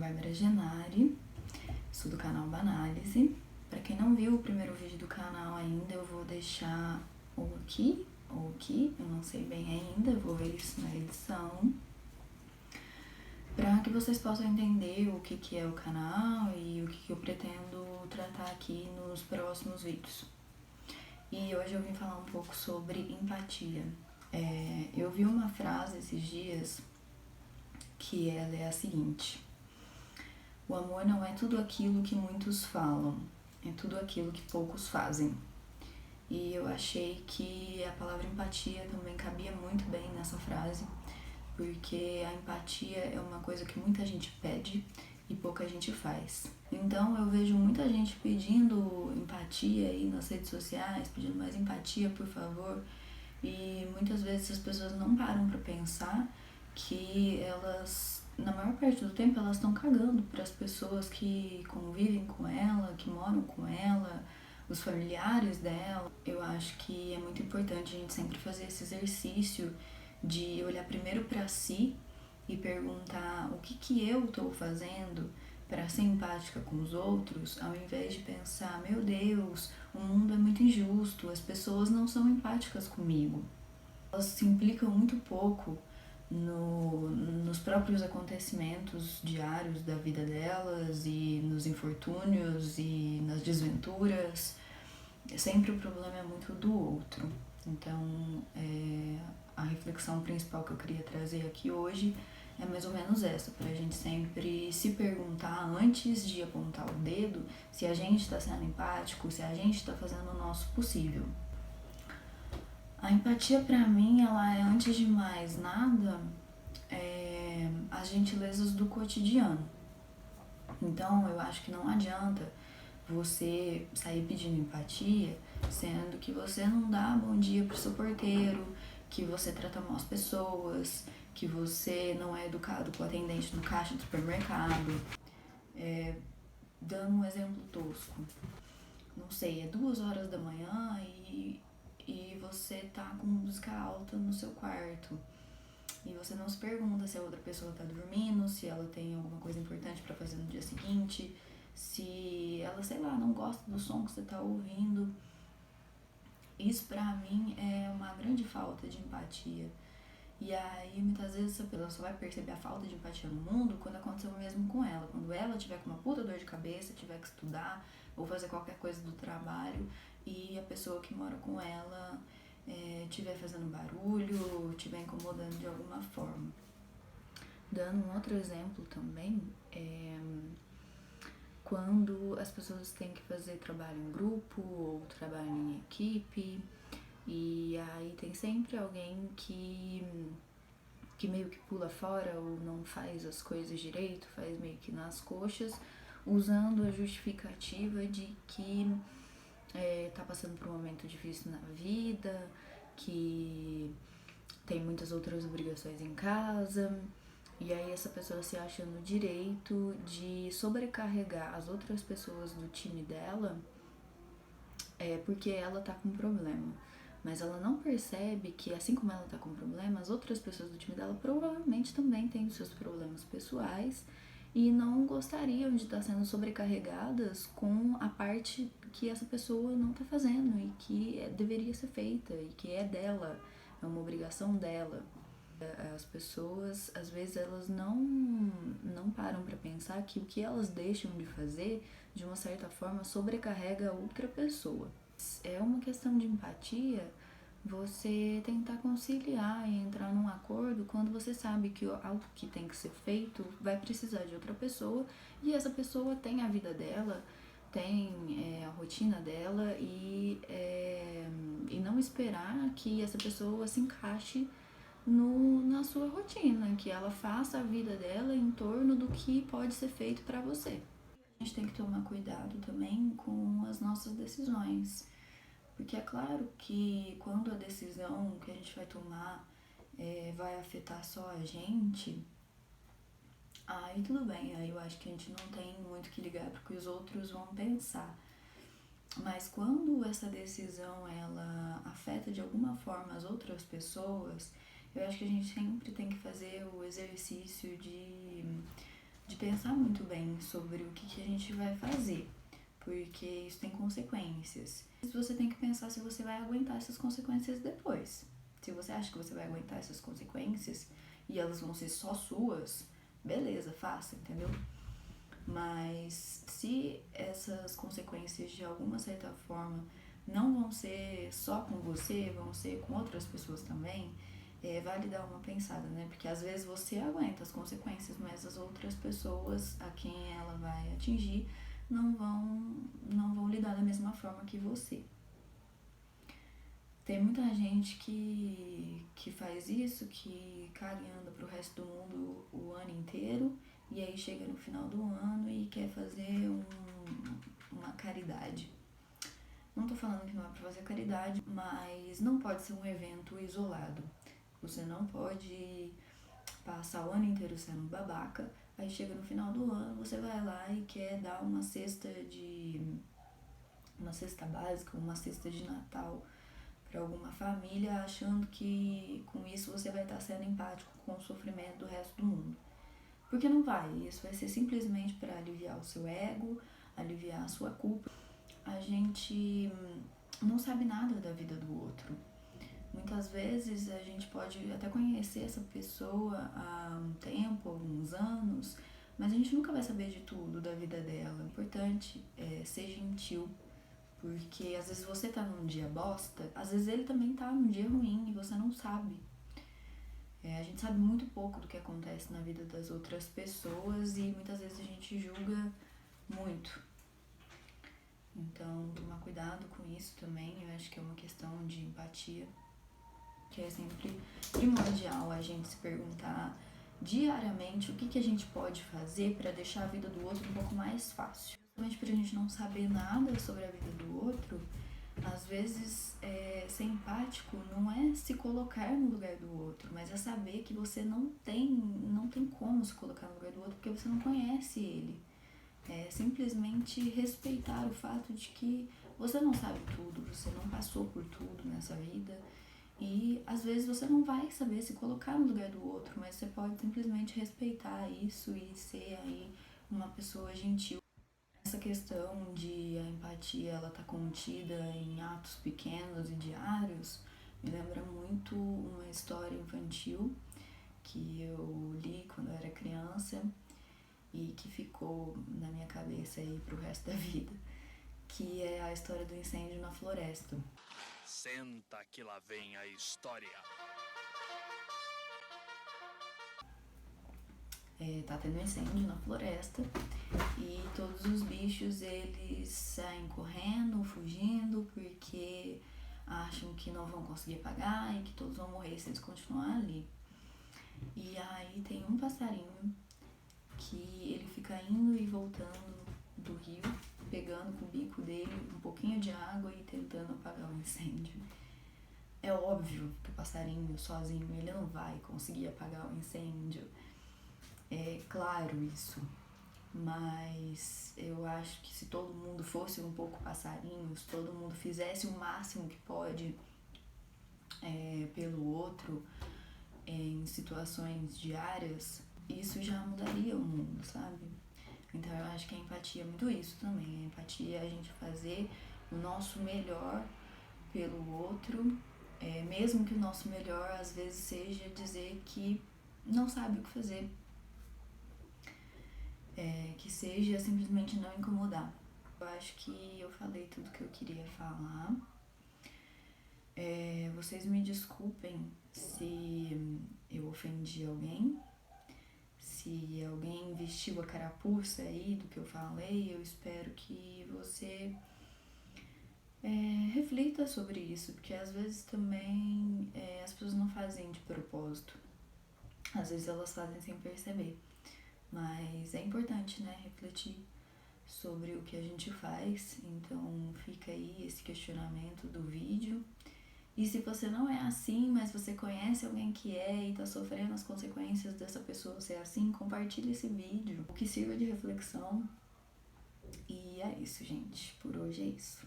Bárbara Genari, sou do canal Banálise. Para quem não viu o primeiro vídeo do canal ainda, eu vou deixar ou aqui, eu não sei bem ainda, eu vou ver isso na edição, para que vocês possam entender o que é o canal e o que eu pretendo tratar aqui nos próximos vídeos. E hoje eu vim falar um pouco sobre empatia. Eu vi uma frase esses dias que ela é a seguinte: o amor não é tudo aquilo que muitos falam, é tudo aquilo que poucos fazem. E eu achei que a palavra empatia também cabia muito bem nessa frase, porque a empatia é uma coisa que muita gente pede e pouca gente faz. Então eu vejo muita gente pedindo empatia aí nas redes sociais, pedindo mais empatia, por favor, e muitas vezes as pessoas não param para pensar que elas, na maior parte do tempo, elas estão cagando para as pessoas que convivem com ela, que moram com ela, os familiares dela. Eu acho que é muito importante a gente sempre fazer esse exercício de olhar primeiro para si e perguntar o que eu estou fazendo para ser empática com os outros, ao invés de pensar, meu Deus, o mundo é muito injusto, as pessoas não são empáticas comigo. Elas se implicam muito pouco nos próprios acontecimentos diários da vida delas e nos infortúnios e nas desventuras. Sempre o problema é muito do outro. Então, a reflexão principal que eu queria trazer aqui hoje é mais ou menos essa, para a gente sempre se perguntar antes de apontar o dedo se a gente está sendo empático, se a gente está fazendo o nosso possível. A empatia, para mim, ela é, antes de mais nada, as gentilezas do cotidiano. Então, eu acho que não adianta você sair pedindo empatia, sendo que você não dá bom dia pro seu porteiro, que você trata mal as pessoas, que você não é educado com o atendente no caixa do supermercado. Dando um exemplo tosco, não sei, é 2 horas da manhã e você tá com música alta no seu quarto. E você não se pergunta se a outra pessoa tá dormindo, se ela tem alguma coisa importante para fazer no dia seguinte, se ela, sei lá, não gosta do som que você tá ouvindo. Isso pra mim é uma grande falta de empatia. E aí, muitas vezes, essa pessoa só vai perceber a falta de empatia no mundo quando aconteceu o mesmo com ela. Quando ela tiver com uma puta dor de cabeça, tiver que estudar ou fazer qualquer coisa do trabalho e a pessoa que mora com ela estiver fazendo barulho, estiver incomodando de alguma forma. Dando um outro exemplo também, quando as pessoas têm que fazer trabalho em grupo ou trabalho em equipe, e aí tem sempre alguém que meio que pula fora ou não faz as coisas direito, faz meio que nas coxas, usando a justificativa de que tá passando por um momento difícil na vida, que tem muitas outras obrigações em casa, e aí essa pessoa se acha no direito de sobrecarregar as outras pessoas do time dela porque ela tá com problema. Mas ela não percebe que, assim como ela tá com problema, as outras pessoas do time dela provavelmente também têm os seus problemas pessoais e não gostariam de estar sendo sobrecarregadas com a parte que essa pessoa não tá fazendo e que deveria ser feita e que é dela, é uma obrigação dela. As pessoas, às vezes, elas não param para pensar que o que elas deixam de fazer, de uma certa forma, sobrecarrega outra pessoa. É uma questão de empatia você tentar conciliar e entrar num acordo quando você sabe que algo que tem que ser feito vai precisar de outra pessoa e essa pessoa tem a vida dela, tem a rotina dela e não esperar que essa pessoa se encaixe na sua rotina, que ela faça a vida dela em torno do que pode ser feito para você. A gente tem que tomar cuidado também com as nossas decisões, porque é claro que quando a decisão que a gente vai tomar vai afetar só a gente, aí tudo bem, aí eu acho que a gente não tem muito que ligar porque os outros vão pensar. Mas quando essa decisão ela afeta de alguma forma as outras pessoas, eu acho que a gente sempre tem que fazer o exercício de de pensar muito bem sobre o que a gente vai fazer, porque isso tem consequências. Você tem que pensar se você vai aguentar essas consequências depois. Se você acha que você vai aguentar essas consequências e elas vão ser só suas, beleza, faça, entendeu? Mas se essas consequências de alguma certa forma não vão ser só com você, vão ser com outras pessoas também, vale dar uma pensada, né? Porque às vezes você aguenta as consequências, mas as outras pessoas a quem ela vai atingir não vão lidar da mesma forma que você. Tem muita gente que faz isso, que caga e anda pro resto do mundo o ano inteiro e aí chega no final do ano e quer fazer uma caridade. Não tô falando que não é pra fazer caridade, mas não pode ser um evento isolado. Você não pode passar o ano inteiro sendo babaca, aí chega no final do ano, você vai lá e quer dar uma cesta básica, uma cesta de Natal para alguma família, achando que com isso você vai estar sendo empático com o sofrimento do resto do mundo. Porque não vai, isso vai ser simplesmente para aliviar o seu ego, aliviar a sua culpa. A gente não sabe nada da vida do outro. Muitas vezes a gente pode até conhecer essa pessoa há um tempo, alguns anos, mas a gente nunca vai saber de tudo da vida dela. O importante é ser gentil, porque às vezes você tá num dia bosta, às vezes ele também tá num dia ruim e você não sabe. A gente sabe muito pouco do que acontece na vida das outras pessoas e muitas vezes a gente julga muito. Então, tomar cuidado com isso também, eu acho que é uma questão de empatia, que é sempre primordial a gente se perguntar diariamente o que a gente pode fazer para deixar a vida do outro um pouco mais fácil. Justamente por a gente não saber nada sobre a vida do outro, às vezes ser empático não é se colocar no lugar do outro, mas é saber que você não tem como se colocar no lugar do outro porque você não conhece ele. É simplesmente respeitar o fato de que você não sabe tudo, você não passou por tudo nessa vida e às vezes você não vai saber se colocar no lugar do outro, mas você pode simplesmente respeitar isso e ser aí uma pessoa gentil. Essa questão de a empatia ela tá contida em atos pequenos e diários me lembra muito uma história infantil que eu li quando eu era criança e que ficou na minha cabeça aí pro resto da vida, que é a história do incêndio na floresta. Senta que lá vem a história. Tá tendo incêndio na floresta e todos os bichos eles saem correndo, fugindo, porque acham que não vão conseguir apagar e que todos vão morrer se eles continuarem ali. E aí tem um passarinho que ele fica indo e voltando do rio, pegando com o bico dele um pouquinho de água e tentando apagar o incêndio. É óbvio que o passarinho sozinho ele não vai conseguir apagar o incêndio. É claro isso. Mas eu acho que se todo mundo fosse um pouco passarinho, se todo mundo fizesse o máximo que pode pelo outro em situações diárias, isso já mudaria o mundo, sabe? Então eu acho que a empatia é muito isso também. A empatia é a gente fazer o nosso melhor pelo outro, mesmo que o nosso melhor às vezes seja dizer que não sabe o que fazer. Que seja simplesmente não incomodar. Eu acho que eu falei tudo que eu queria falar. Vocês me desculpem se eu ofendi alguém, se alguém vestiu a carapuça aí do que eu falei. Eu espero que você reflita sobre isso, porque às vezes também as pessoas não fazem de propósito, às vezes elas fazem sem perceber. Mas é importante, né, refletir sobre o que a gente faz. Então fica aí esse questionamento do vídeo. E se você não é assim, mas você conhece alguém que é e tá sofrendo as consequências dessa pessoa ser assim, compartilhe esse vídeo, o que sirva de reflexão. E é isso, gente. Por hoje é isso.